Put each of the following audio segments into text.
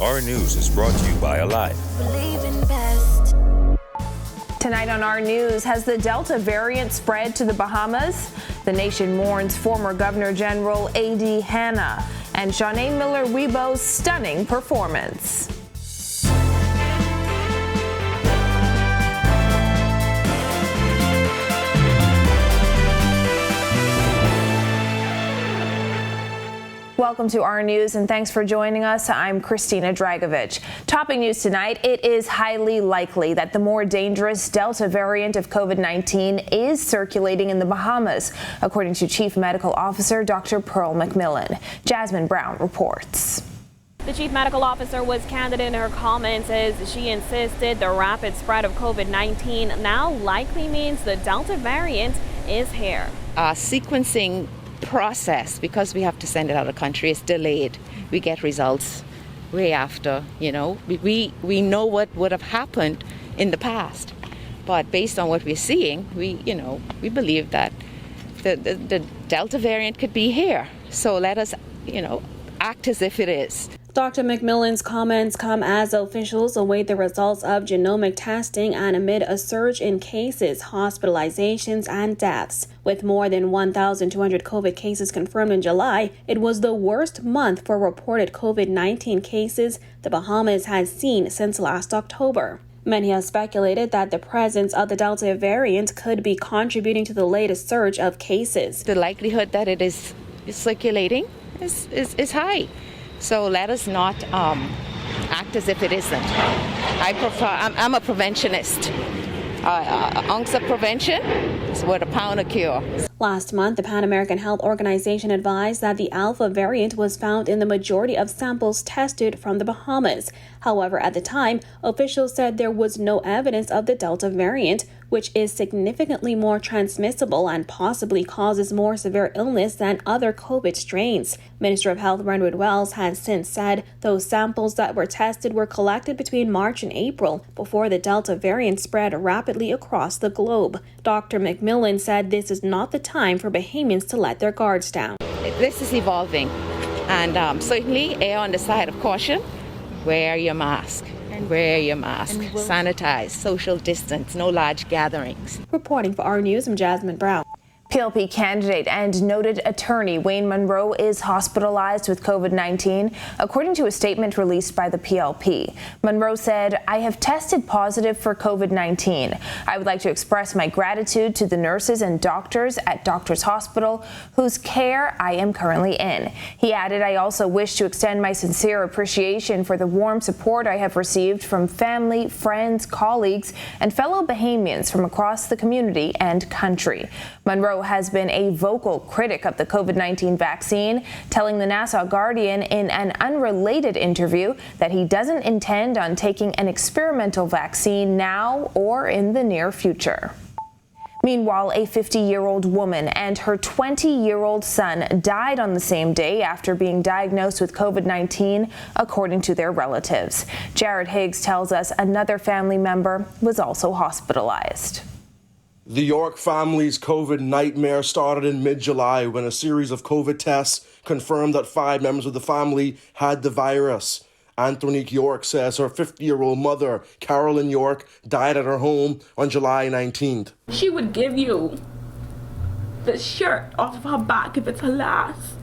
Our News is brought to you by Alive. Tonight on Our News, has the Delta variant spread to the Bahamas? The nation mourns former Governor General A.D. Hanna and Shanae Miller-Weibo's stunning performance. Welcome to Our News and thanks for joining us. I'm Christina Dragovich. Topping news tonight, it is highly likely that the more dangerous Delta variant of COVID-19 is circulating in the Bahamas, according to Chief Medical Officer Dr. Pearl McMillan. Jasmine Brown reports. The chief medical officer was candid in her comments as she insisted the rapid spread of COVID-19 now likely means the Delta variant is here. Sequencing process, because we have to send it out of the country, is delayed. We get results way after, we know what would have happened in the past, but based on what we're seeing, we believe that the Delta variant could be here. So let us, act as if it is. Dr. McMillan's comments come as officials await the results of genomic testing and amid a surge in cases, hospitalizations, and deaths. With more than 1,200 COVID cases confirmed in July, it was the worst month for reported COVID-19 cases the Bahamas has seen since last October. Many have speculated that the presence of the Delta variant could be contributing to the latest surge of cases. The likelihood that it is circulating is high. So let us not act as if it isn't. I'm a preventionist. Ounce of prevention is worth a pound of cure. Last month, the Pan American Health Organization advised that the Alpha variant was found in the majority of samples tested from the Bahamas. However, at the time, officials said there was no evidence of the Delta variant, which is significantly more transmissible and possibly causes more severe illness than other COVID strains. Minister of Health Brentwood Wells has since said those samples that were tested were collected between March and April before the Delta variant spread rapidly across the globe. Dr. McMillan said this is not the time for Bahamians to let their guards down. This is evolving, and certainly err on the side of caution. Wear your mask. Sanitize, social distance, no large gatherings. Reporting for Our News, I'm Jasmine Brown. PLP candidate and noted attorney Wayne Monroe is hospitalized with COVID-19, according to a statement released by the PLP. Monroe said, "I have tested positive for COVID-19. I would like to express my gratitude to the nurses and doctors at Doctors Hospital, whose care I am currently in." He added, "I also wish to extend my sincere appreciation for the warm support I have received from family, friends, colleagues, and fellow Bahamians from across the community and country." Monroe has been a vocal critic of the COVID-19 vaccine, telling the Nassau Guardian in an unrelated interview that he doesn't intend on taking an experimental vaccine now or in the near future. Meanwhile, a 50-year-old woman and her 20-year-old son died on the same day after being diagnosed with COVID-19, according to their relatives. Jared Higgs tells us another family member was also hospitalized. The York family's COVID nightmare started in mid-July when a series of COVID tests confirmed that 5 members of the family had the virus. Anthonique York says her 50-year-old mother, Carolyn York, died at her home on July 19th. She would give you the shirt off of her back if it's her last.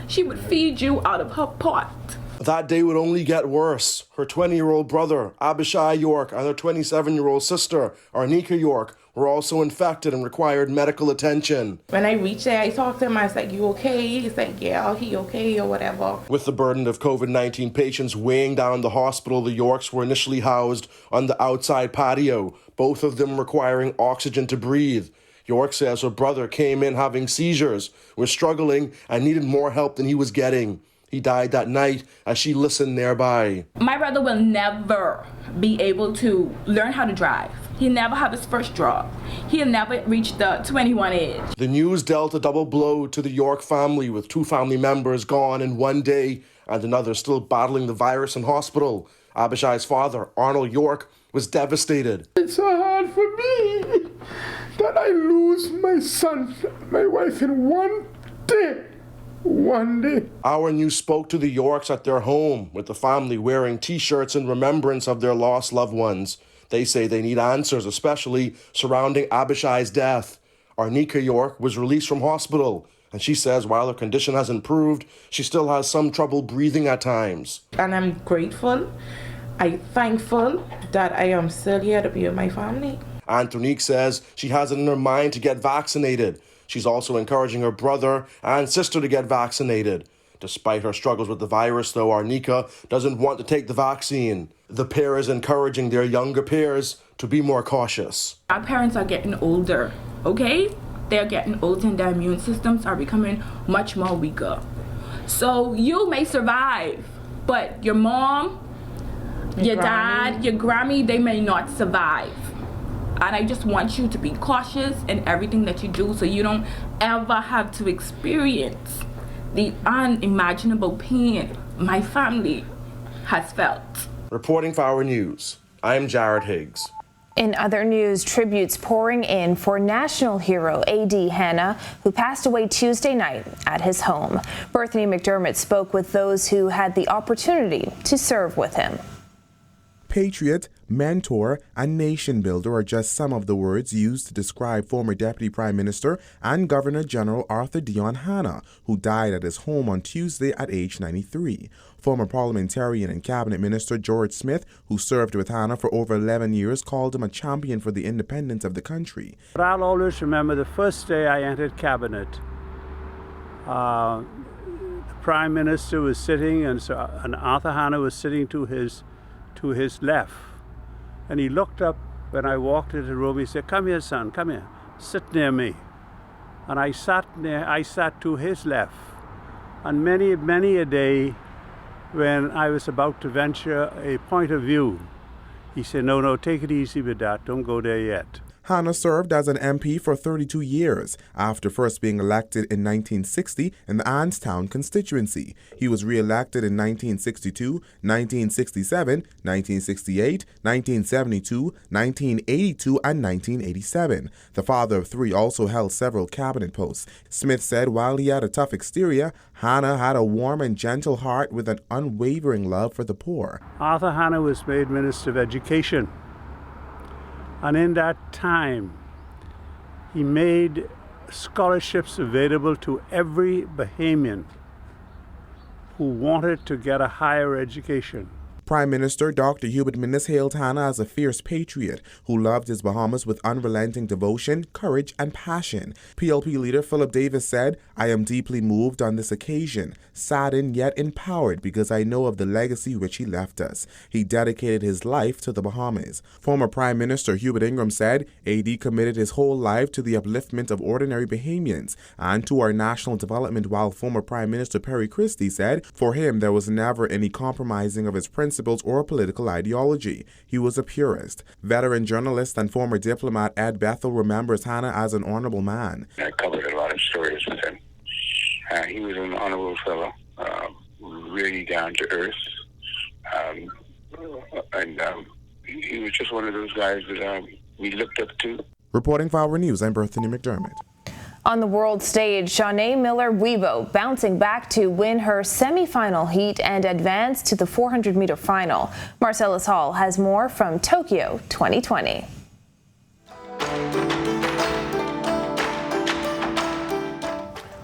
She would feed you out of her pot. That day would only get worse. Her 20-year-old brother, Abishai York, and her 27-year-old sister, Arnika York, were also infected and required medical attention. When I reached there, I talked to him. I was like, "You okay?" He's like, "Yeah, he okay," or whatever. With the burden of COVID-19 patients weighing down the hospital, the Yorks were initially housed on the outside patio, both of them requiring oxygen to breathe. York says her brother came in having seizures, was struggling, and needed more help than he was getting. He died that night as she listened nearby. My brother will never be able to learn how to drive. He'll never have his first job. He'll never reach the 21 age. The news dealt a double blow to the York family, with 2 family members gone in one day and another still battling the virus in hospital. Abishai's father, Arnold York, was devastated. It's so hard for me that I lose my son, my wife in one day. one day. Our News spoke to the Yorks at their home, with the family wearing T-shirts in remembrance of their lost loved ones. They say they need answers, especially surrounding Abishai's death. Arnika York was released from hospital, and she says while her condition has improved, she still has some trouble breathing at times. And I'm grateful, I'm thankful that I am still here to be with my family. Antonique says she has it in her mind to get vaccinated. She's also encouraging her brother and sister to get vaccinated. Despite her struggles with the virus, though, Arnika doesn't want to take the vaccine. The pair is encouraging their younger peers to be more cautious. Our parents are getting older, okay? They're getting older and their immune systems are becoming much more weaker. So you may survive, but your mom, your dad, your Grammy, they may not survive. And I just want you to be cautious in everything that you do so you don't ever have to experience the unimaginable pain my family has felt. Reporting for Our News, I'm Jared Higgs. In other news, tributes pouring in for national hero A.D. Hanna, who passed away Tuesday night at his home. Bethany McDermott spoke with those who had the opportunity to serve with him. Patriot, mentor, and nation builder are just some of the words used to describe former Deputy Prime Minister and Governor General Arthur Dion Hanna, who died at his home on Tuesday at age 93. Former parliamentarian and cabinet minister George Smith, who served with Hanna for over 11 years, called him a champion for the independence of the country. But I'll always remember the first day I entered cabinet. The Prime Minister was sitting, and Arthur Hanna was sitting to his left, and he looked up when I walked into the room. He said, "Come here, son, come here, sit near me." And I sat to his left. And many a day when I was about to venture a point of view, he said, no, take it easy with that, don't go there yet. Hanna served as an MP for 32 years, after first being elected in 1960 in the Anstown constituency. He was re-elected in 1962, 1967, 1968, 1972, 1982, and 1987. The father of three also held several cabinet posts. Smith said while he had a tough exterior, Hanna had a warm and gentle heart with an unwavering love for the poor. Arthur Hanna was made Minister of Education. And in that time, he made scholarships available to every Bahamian who wanted to get a higher education. Prime Minister Dr. Hubert Minnis hailed Hanna as a fierce patriot who loved his Bahamas with unrelenting devotion, courage, and passion. PLP leader Philip Davis said, "I am deeply moved on this occasion, saddened yet empowered because I know of the legacy which he left us. He dedicated his life to the Bahamas." Former Prime Minister Hubert Ingram said, AD committed his whole life to the upliftment of ordinary Bahamians and to our national development, while former Prime Minister Perry Christie said, for him there was never any compromising of his principles or political ideology. He was a purist. Veteran journalist and former diplomat Ed Bethel remembers Hanna as an honorable man. I covered a lot of stories with him. He was an honorable fellow, really down to earth, and he was just one of those guys that we looked up to. Reporting for Our News, I'm Bethany McDermott. On the world stage, Shaunae Miller-Weibo bouncing back to win her semifinal heat and advance to the 400-meter final. Marcellus Hall has more from Tokyo 2020.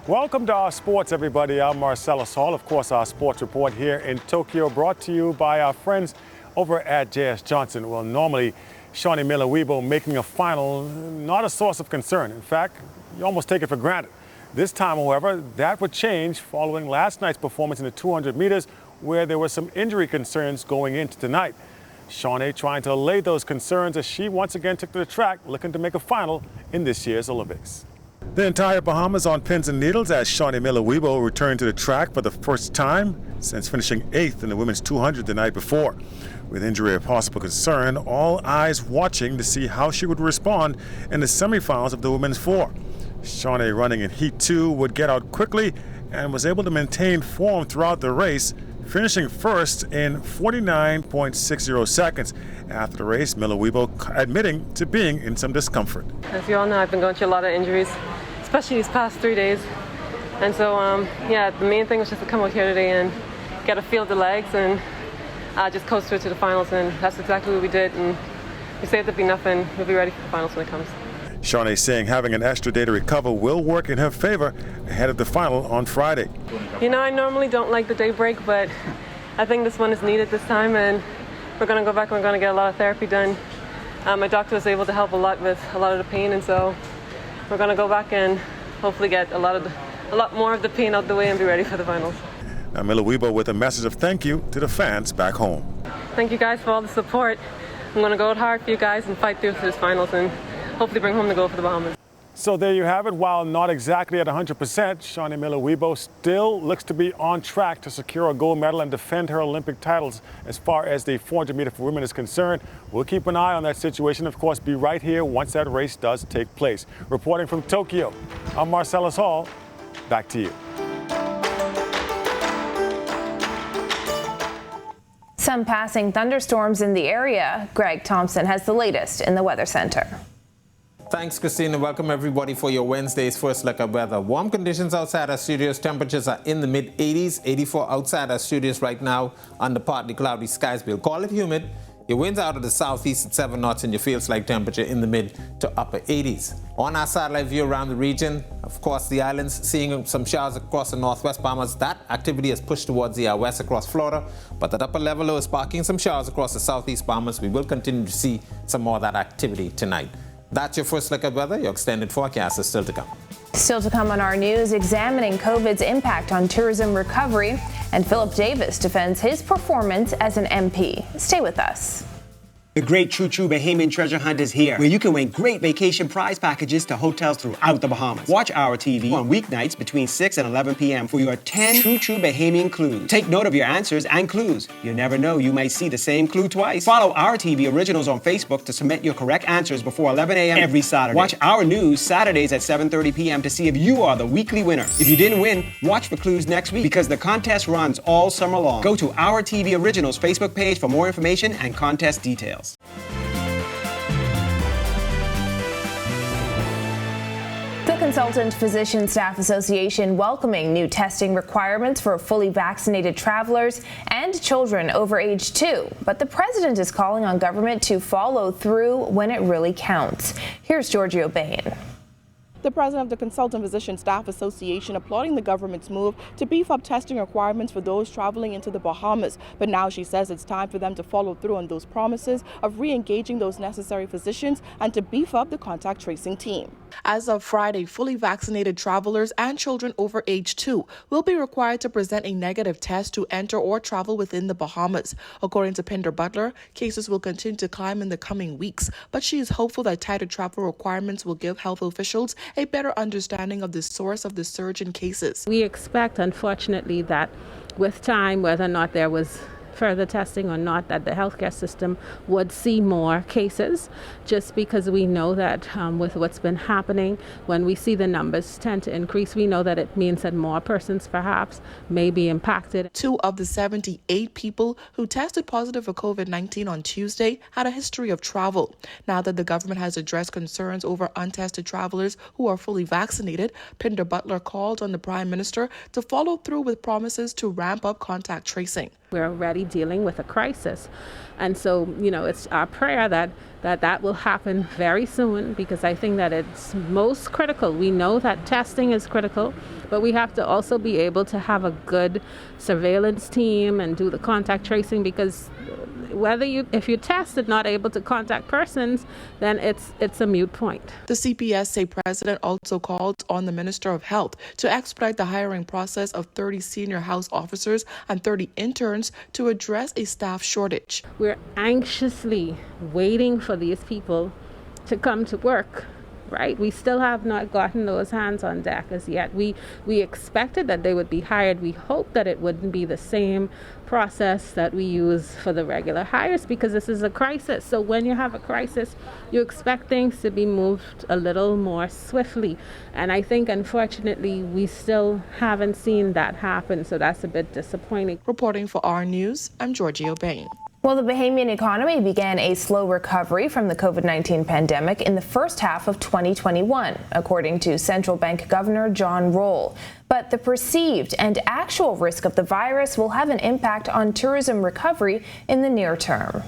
Welcome to our sports, everybody. I'm Marcellus Hall. Of course, our sports report here in Tokyo, brought to you by our friends over at J.S. Johnson. Well, normally, Shaunae Miller-Weibo making a final, not a source of concern. In fact, you almost take it for granted. This time, however, that would change following last night's performance in the 200 meters, where there were some injury concerns going into tonight. Shaunae trying to allay those concerns as she once again took to the track, looking to make a final in this year's Olympics. The entire Bahamas on pins and needles as Shaunae Miller-Weibo returned to the track for the first time since finishing 8th in the women's 200 the night before. With injury a possible concern, all eyes watching to see how she would respond in the semifinals of the women's 4. Shaunae, running in Heat 2, would get out quickly and was able to maintain form throughout the race, finishing first in 49.60 seconds. After the race, Miller-Weibo admitting to being in some discomfort. As you all know, I've been going through a lot of injuries, especially these past 3 days. And so, yeah, the main thing was just to come out here today and get a feel of the legs and just coast through to the finals. And that's exactly what we did. And we saved up enough and we'll be ready for the finals when it comes. Shawnee saying having an extra day to recover will work in her favor ahead of the final on Friday. You know, I normally don't like the day break, but I think this one is needed this time, and we're going to go back and we're going to get a lot of therapy done. My doctor was able to help a lot with a lot of the pain, and so we're going to go back and hopefully get a lot more of the pain out the way and be ready for the finals. Now, Miller Weibo with a message of thank you to the fans back home. Thank you guys for all the support. I'm going to go out hard for you guys and fight through for this finals and hopefully bring home the gold for the Bahamas. So there you have it. While not exactly at 100%, Shawnee Miller Weibo still looks to be on track to secure a gold medal and defend her Olympic titles. As far as the 400 meter for women is concerned, we'll keep an eye on that situation. Of course, be right here once that race does take place. Reporting from Tokyo, I'm Marcellus Hall. Back to you. Some passing thunderstorms in the area. Greg Thompson has the latest in the Weather Center. Thanks, Christine, and welcome everybody for your Wednesday's first look at weather. Warm conditions outside our studios. Temperatures are in the mid-80s, 84 outside our studios right now under partly cloudy skies. We'll call it humid. Your winds out of the southeast at 7 knots and your feels like temperature in the mid to upper 80s. On our satellite view around the region, of course, the islands seeing some showers across the northwest Bahamas. That activity has pushed towards the west across Florida, but that upper level low is sparking some showers across the southeast Bahamas. We will continue to see some more of that activity tonight. That's your first look at weather. Your extended forecast is still to come. Still to come on Our News, examining COVID's impact on tourism recovery, and Philip Davis defends his performance as an MP. Stay with us. The great True True Bahamian Treasure Hunt is here, where you can win great vacation prize packages to hotels throughout the Bahamas. Watch Our TV on weeknights between 6 and 11 p.m. for your 10 True True Bahamian clues. Take note of your answers and clues. You never know, you might see the same clue twice. Follow Our TV Originals on Facebook to submit your correct answers before 11 a.m. every Saturday. Watch Our News Saturdays at 7:30 p.m. to see if you are the weekly winner. If you didn't win, watch for clues next week because the contest runs all summer long. Go to Our TV Originals Facebook page for more information and contest details. The Consultant Physician Staff Association welcoming new testing requirements for fully vaccinated travelers and children over age 2. But the president is calling on government to follow through when it really counts. Here's Giorgio Bain. The president of the Consultant Physician Staff Association applauding the government's move to beef up testing requirements for those traveling into the Bahamas. But now she says it's time for them to follow through on those promises of re-engaging those necessary physicians and to beef up the contact tracing team. As of Friday, fully vaccinated travelers and children over age 2 will be required to present a negative test to enter or travel within the Bahamas. According to Pinder Butler, cases will continue to climb in the coming weeks, but she is hopeful that tighter travel requirements will give health officials a better understanding of the source of the surge in cases. We expect, unfortunately, that with time, whether or not there was further testing or not, that the healthcare system would see more cases, just because we know that with what's been happening, when we see the numbers tend to increase, we know that it means that more persons perhaps may be impacted. 2 of the 78 people who tested positive for COVID-19 on Tuesday had a history of travel. Now that the government has addressed concerns over untested travelers who are fully vaccinated, Pinder Butler called on the Prime Minister to follow through with promises to ramp up contact tracing. We're already dealing with a crisis. And so, it's our prayer that will happen very soon, because I think that it's most critical. We know that testing is critical, but we have to also be able to have a good surveillance team and do the contact tracing, because if you're tested not able to contact persons, then it's a moot point. The CPSA president also called on the Minister of Health to expedite the hiring process of 30 senior house officers and 30 interns to address a staff shortage. We're anxiously waiting for these people to come to work. Right? We still have not gotten those hands on deck as yet. We expected that they would be hired. We hope that it wouldn't be the same process that we use for the regular hires, because this is a crisis. So when you have a crisis, you expect things to be moved a little more swiftly. And I think, unfortunately, we still haven't seen that happen. So that's a bit disappointing. Reporting for Our News, I'm Giorgio Bain. Well, the Bahamian economy began a slow recovery from the COVID-19 pandemic in the first half of 2021, according to Central Bank Governor John Roll. But the perceived and actual risk of the virus will have an impact on tourism recovery in the near term.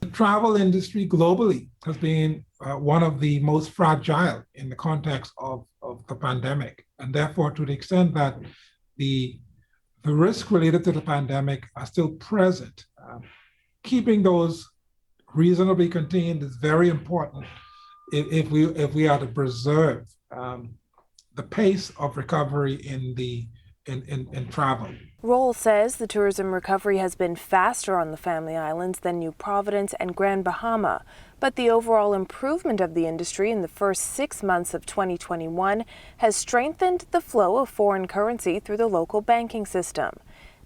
The travel industry globally has been one of the most fragile in the context of the pandemic. And therefore, to the extent that the risks related to the pandemic are still present, keeping those reasonably contained is very important if we are to preserve the pace of recovery in travel. Roll says the tourism recovery has been faster on the Family Islands than New Providence and Grand Bahama, but the overall improvement of the industry in the first 6 months of 2021 has strengthened the flow of foreign currency through the local banking system.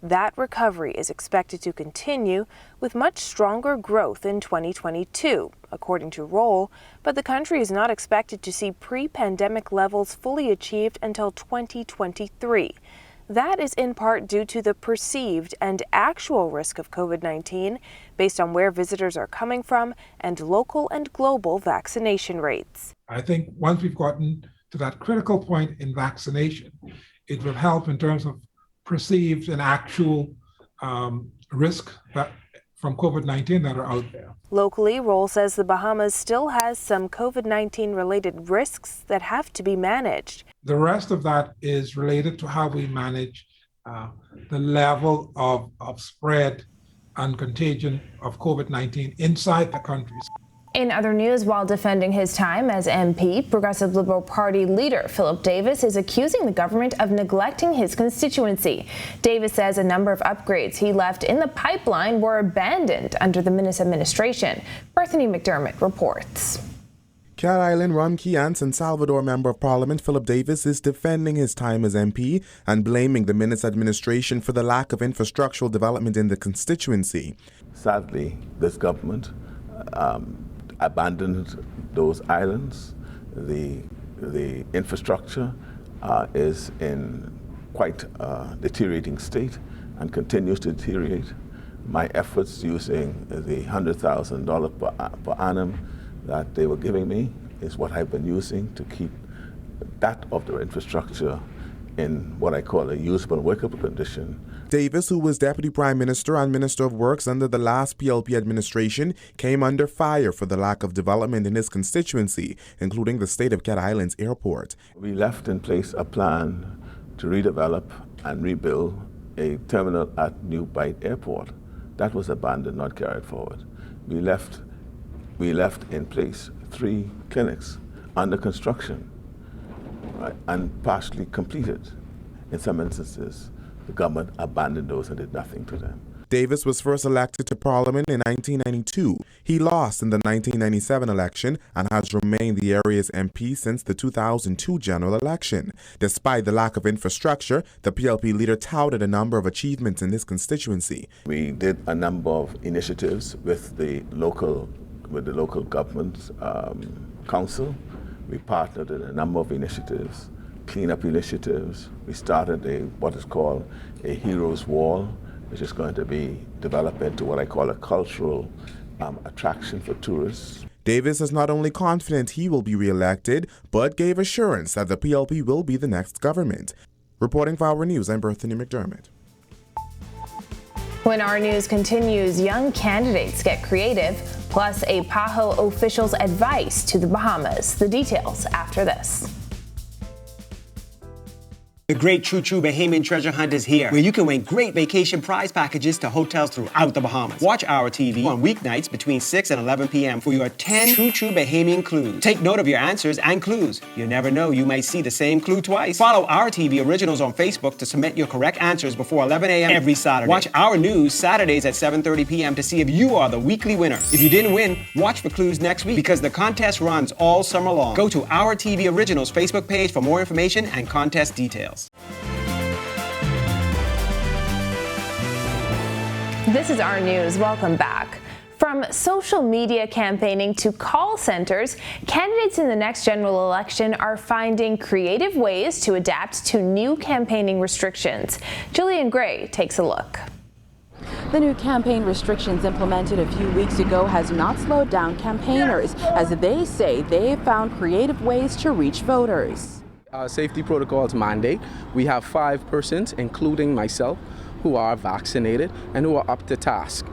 That recovery is expected to continue with much stronger growth in 2022, according to Roll, but the country is not expected to see pre-pandemic levels fully achieved until 2023. That is in part due to the perceived and actual risk of COVID-19 based on where visitors are coming from and local and global vaccination rates. I think once we've gotten to that critical point in vaccination, it will help in terms of perceived and actual risk from COVID-19 that are out there. Locally, Roll says the Bahamas still has some COVID-19 related risks that have to be managed. The rest of that is related to how we manage the level of spread and contagion of COVID-19 inside the countries. In other news, while defending his time as MP, Progressive Liberal Party leader Philip Davis is accusing the government of neglecting his constituency. Davis says a number of upgrades he left in the pipeline were abandoned under the Minnis administration. Bethany McDermott reports. Cat Island, Rum Key, and San Salvador Member of Parliament Philip Davis is defending his time as MP and blaming the Minnis administration for the lack of infrastructural development in the constituency. Sadly, this government abandoned those islands. The infrastructure is in quite a deteriorating state and continues to deteriorate. My efforts using the $100,000 per annum that they were giving me is what I've been using to keep that of the infrastructure in what I call a usable and workable condition. Davis, who was Deputy Prime Minister and Minister of Works under the last PLP administration, came under fire for the lack of development in his constituency, including the state of Cat Island's airport. We left in place a plan to redevelop and rebuild a terminal at New Bight Airport. That was abandoned, not carried forward. We left in place 3 clinics under construction, right, and partially completed. In some instances, the government abandoned those and did nothing to them. Davis was first elected to Parliament in 1992. He lost in the 1997 election and has remained the area's MP since the 2002 general election. Despite the lack of infrastructure, the PLP leader touted a number of achievements in this constituency. We did a number of initiatives with the local government council. We partnered in a number of initiatives, cleanup initiatives. We started what is called a Heroes Wall, which is going to be developed into what I call a cultural attraction for tourists. Davis is not only confident he will be re-elected, but gave assurance that the PLP will be the next government. Reporting for Our News, I'm Bethany McDermott. When Our News continues, young candidates get creative, plus a PAHO official's advice to the Bahamas. The details after this. The great True True Bahamian Treasure Hunt is here, where you can win great vacation prize packages to hotels throughout the Bahamas. Watch Our TV on weeknights between 6 and 11 p.m. for your 10 True True Bahamian clues. Take note of your answers and clues. You never know, you might see the same clue twice. Follow Our TV Originals on Facebook to submit your correct answers before 11 a.m. every Saturday. Watch Our News Saturdays at 7:30 p.m. to see if you are the weekly winner. If you didn't win, watch for clues next week because the contest runs all summer long. Go to Our TV Originals Facebook page for more information and contest details. This is Our News. Welcome back. From social media campaigning to call centers, candidates in the next general election are finding creative ways to adapt to new campaigning restrictions. Julian Gray takes a look. The new campaign restrictions implemented a few weeks ago has not slowed down campaigners, as they say they've found creative ways to reach voters. Our safety protocols mandate we have 5 persons, including myself, who are vaccinated and who are up to task.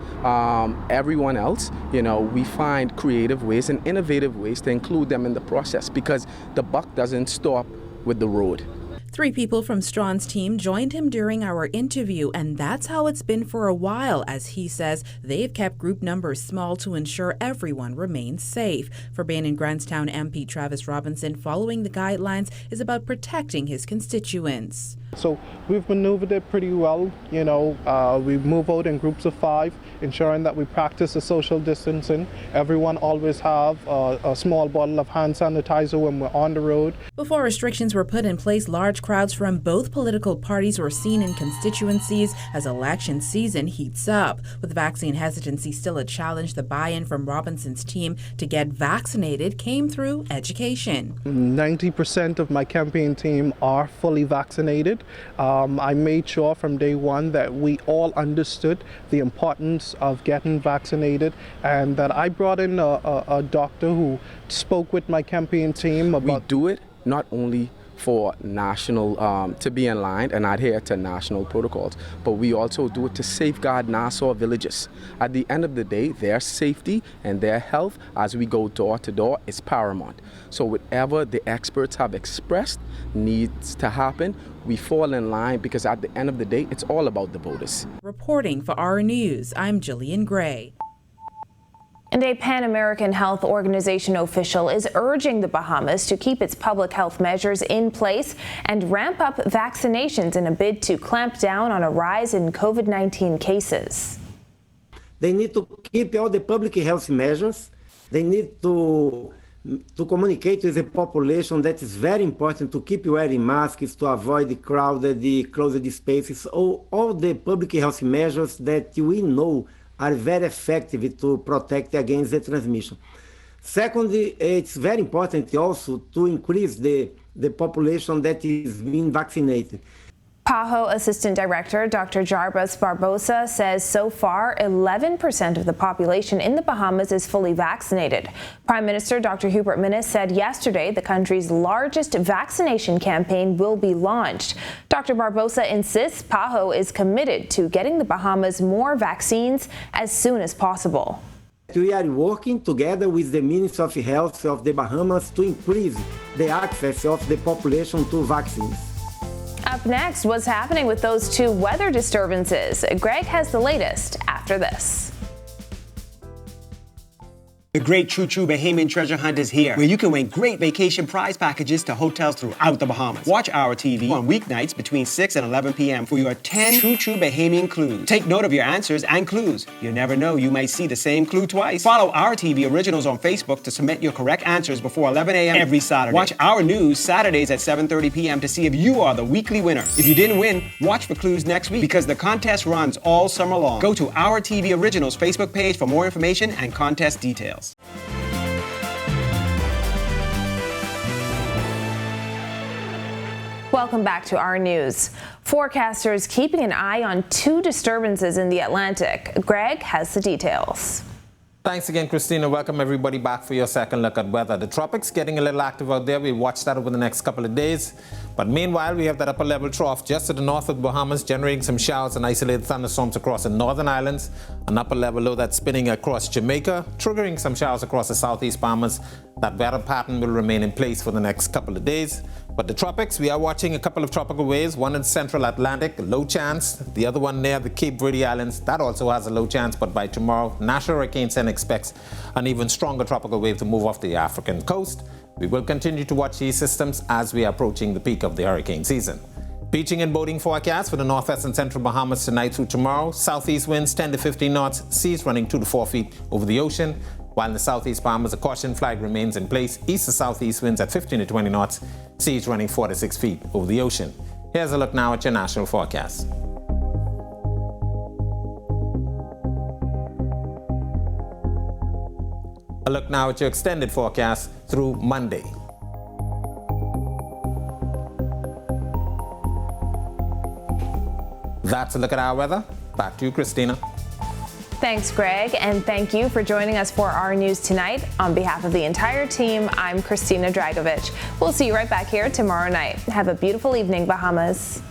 Everyone else, we find creative ways and innovative ways to include them in the process, because the buck doesn't stop with the road. 3 people from Strawn's team joined him during our interview, and that's how it's been for a while, as he says they've kept group numbers small to ensure everyone remains safe. For Bannon-Grantstown MP Travis Robinson, following the guidelines is about protecting his constituents. So we've maneuvered it pretty well. We move out in groups of 5, ensuring that we practice the social distancing. Everyone always have a small bottle of hand sanitizer when we're on the road. Before restrictions were put in place, large crowds from both political parties were seen in constituencies as election season heats up. With vaccine hesitancy still a challenge, the buy-in from Robinson's team to get vaccinated came through education. 90% of my campaign team are fully vaccinated. I made sure from day one that we all understood the importance of getting vaccinated, and that I brought in a doctor who spoke with my campaign team about... We do it not only for national, to be in line and adhere to national protocols, but we also do it to safeguard Nassau villages. At the end of the day, their safety and their health as we go door to door is paramount. So whatever the experts have expressed needs to happen, we fall in line, because at the end of the day, it's all about the voters. Reporting for Our News, I'm Jillian Gray. And a Pan American Health Organization official is urging the Bahamas to keep its public health measures in place and ramp up vaccinations in a bid to clamp down on a rise in COVID-19 cases. They need to keep all the public health measures. They need to communicate with the population that it's very important to keep wearing masks, to avoid the crowded, the closed spaces, all the public health measures that we know are very effective to protect against the transmission. Secondly, it's very important also to increase the population that is being vaccinated. PAHO Assistant Director Dr. Jarbas Barbosa says so far 11% of the population in the Bahamas is fully vaccinated. Prime Minister Dr. Hubert Minnis said yesterday the country's largest vaccination campaign will be launched. Dr. Barbosa insists PAHO is committed to getting the Bahamas more vaccines as soon as possible. We are working together with the Ministry of Health of the Bahamas to increase the access of the population to vaccines. Up next, what's happening with those 2 weather disturbances? Greg has the latest after this. The great True True Bahamian treasure hunt is here, where you can win great vacation prize packages to hotels throughout the Bahamas. Watch Our TV on weeknights between 6 and 11 p.m. for your 10 True True Bahamian clues. Take note of your answers and clues. You never know, you might see the same clue twice. Follow Our TV Originals on Facebook to submit your correct answers before 11 a.m. every Saturday. Watch Our News Saturdays at 7:30 p.m. to see if you are the weekly winner. If you didn't win, watch for clues next week, because the contest runs all summer long. Go to Our TV Originals Facebook page for more information and contest details. Welcome back to Our News. Forecasters keeping an eye on 2 disturbances in the Atlantic. Greg has the details. Thanks again, Christina. Welcome everybody back for your second look at weather. The tropics getting a little active out there. We'll watch that over the next couple of days. But meanwhile, we have that upper level trough just to the north of the Bahamas, generating some showers and isolated thunderstorms across the northern islands. An upper level low that's spinning across Jamaica, triggering some showers across the southeast Bahamas. That weather pattern will remain in place for the next couple of days. But the tropics, we are watching a couple of tropical waves, one in the central Atlantic, low chance. The other one near the Cape Verde Islands, that also has a low chance. But by tomorrow, National Hurricane Center expects an even stronger tropical wave to move off the African coast. We will continue to watch these systems as we are approaching the peak of the hurricane season. Beaching and boating forecast for the northwest and central Bahamas tonight through tomorrow. Southeast winds 10 to 15 knots, seas running 2 to 4 feet over the ocean. While in the southeast Bahamas, a caution flag remains in place. East to southeast winds at 15 to 20 knots, seas running 4 to 6 feet over the ocean. Here's a look now at your national forecast. A look now at your extended forecast through Monday. That's a look at our weather. Back to you, Christina. Thanks, Greg, and thank you for joining us for Our News Tonight. On behalf of the entire team, I'm Christina Dragovich. We'll see you right back here tomorrow night. Have a beautiful evening, Bahamas.